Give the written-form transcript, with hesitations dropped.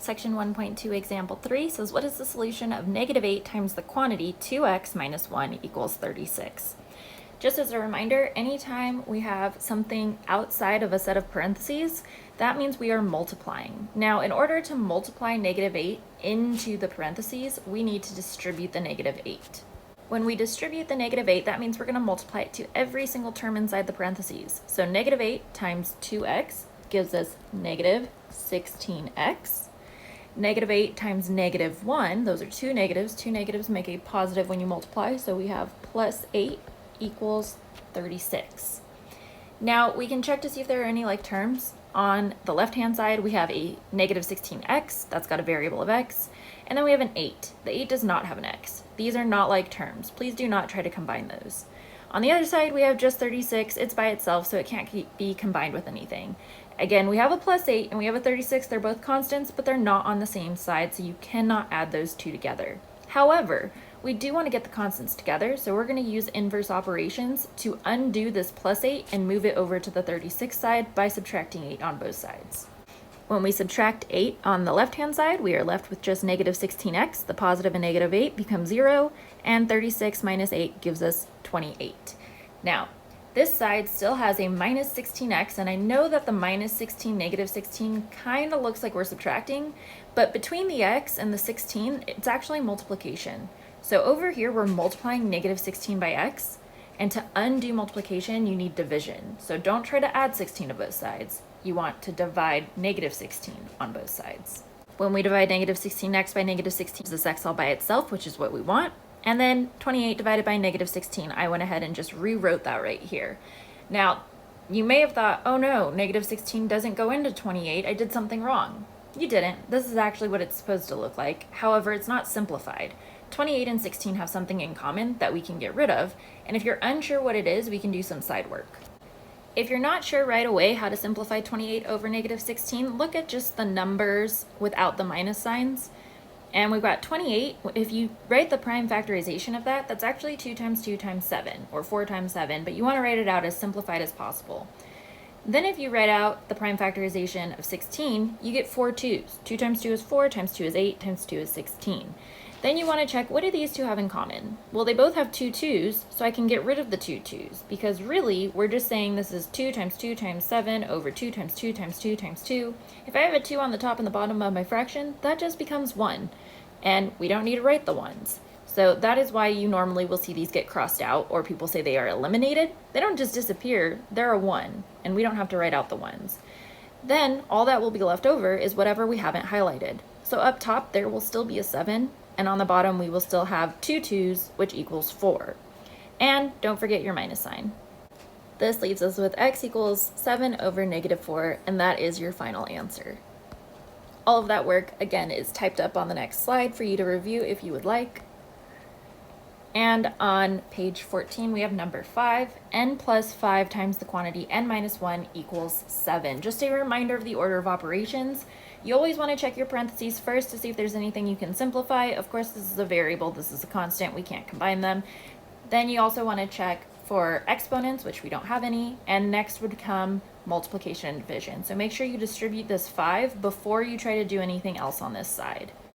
Section 1.2 example 3 says, what is the solution of negative 8 times the quantity 2x minus 1 equals 36? Just as a reminder, anytime we have something outside of a set of parentheses, that means we are multiplying. Now, in order to multiply negative 8 into the parentheses, we need to distribute the negative 8. When we distribute the negative 8, that means we're going to multiply it to every single term inside the parentheses. So negative 8 times 2x gives us negative 16x. Negative 8 times negative 1, those are two negatives make a positive when you multiply, so we have plus 8 equals 36. Now we can check to see if there are any like terms. On the left hand side we have a negative 16x, that's got a variable of x, and then we have an 8. The 8 does not have an x. These are not like terms. Please do not try to combine those. On the other side we have just 36, it's by itself so it can't be combined with anything. Again, we have a plus 8 and we have a 36, they're both constants, but they're not on the same side, so you cannot add those two together. However, we do want to get the constants together, so we're going to use inverse operations to undo this plus 8 and move it over to the 36 side by subtracting 8 on both sides. When we subtract 8 on the left-hand side, we are left with just negative 16x. The positive and negative 8 become 0, and 36 minus 8 gives us 28. Now, this side still has a minus 16x, and I know that the minus 16, negative 16 kind of looks like we're subtracting, but between the x and the 16, it's actually multiplication. So over here, we're multiplying negative 16 by x, and to undo multiplication, you need division. So don't try to add 16 to both sides. You want to divide negative 16 on both sides. When we divide negative 16x by negative 16, this x all by itself, which is what we want. And then 28 divided by negative 16, I went ahead and just rewrote that right here. Now, you may have thought, oh no, negative 16 doesn't go into 28, I did something wrong. You didn't. This is actually what it's supposed to look like. However, it's not simplified. 28 and 16 have something in common that we can get rid of, and if you're unsure what it is, we can do some side work. If you're not sure right away how to simplify 28 over negative 16, look at just the numbers without the minus signs. And we've got 28. If you write the prime factorization of that, that's actually 2 times 2 times 7, or 4 times 7, but you want to write it out as simplified as possible. Then if you write out the prime factorization of 16, you get 4 2's. 2 times 2 is 4, times 2 is 8, times 2 is 16. Then you want to check, what do these two have in common? Well, they both have 2 2's, so I can get rid of the 2 2's, because really, we're just saying this is 2 times 2 times 7 over 2 times 2 times 2 times 2. If I have a 2 on the top and the bottom of my fraction, that just becomes 1. And we don't need to write the ones. So that is why you normally will see these get crossed out, or people say they are eliminated. They don't just disappear, they're a 1, and we don't have to write out the ones. Then all that will be left over is whatever we haven't highlighted. So up top there will still be a 7, and on the bottom we will still have 2 2's, which equals 4. And don't forget your minus sign. This leaves us with x equals 7 over negative 4, and that is your final answer. All of that work, again, is typed up on the next slide for you to review if you would like. And on page 14, we have number 5, n plus 5 times the quantity n minus 1 equals 7. Just a reminder of the order of operations. You always want to check your parentheses first to see if there's anything you can simplify. Of course, this is a variable, this is a constant, we can't combine them. Then you also want to check for exponents, which we don't have any, and next would come multiplication and division. So make sure you distribute this 5 before you try to do anything else on this side.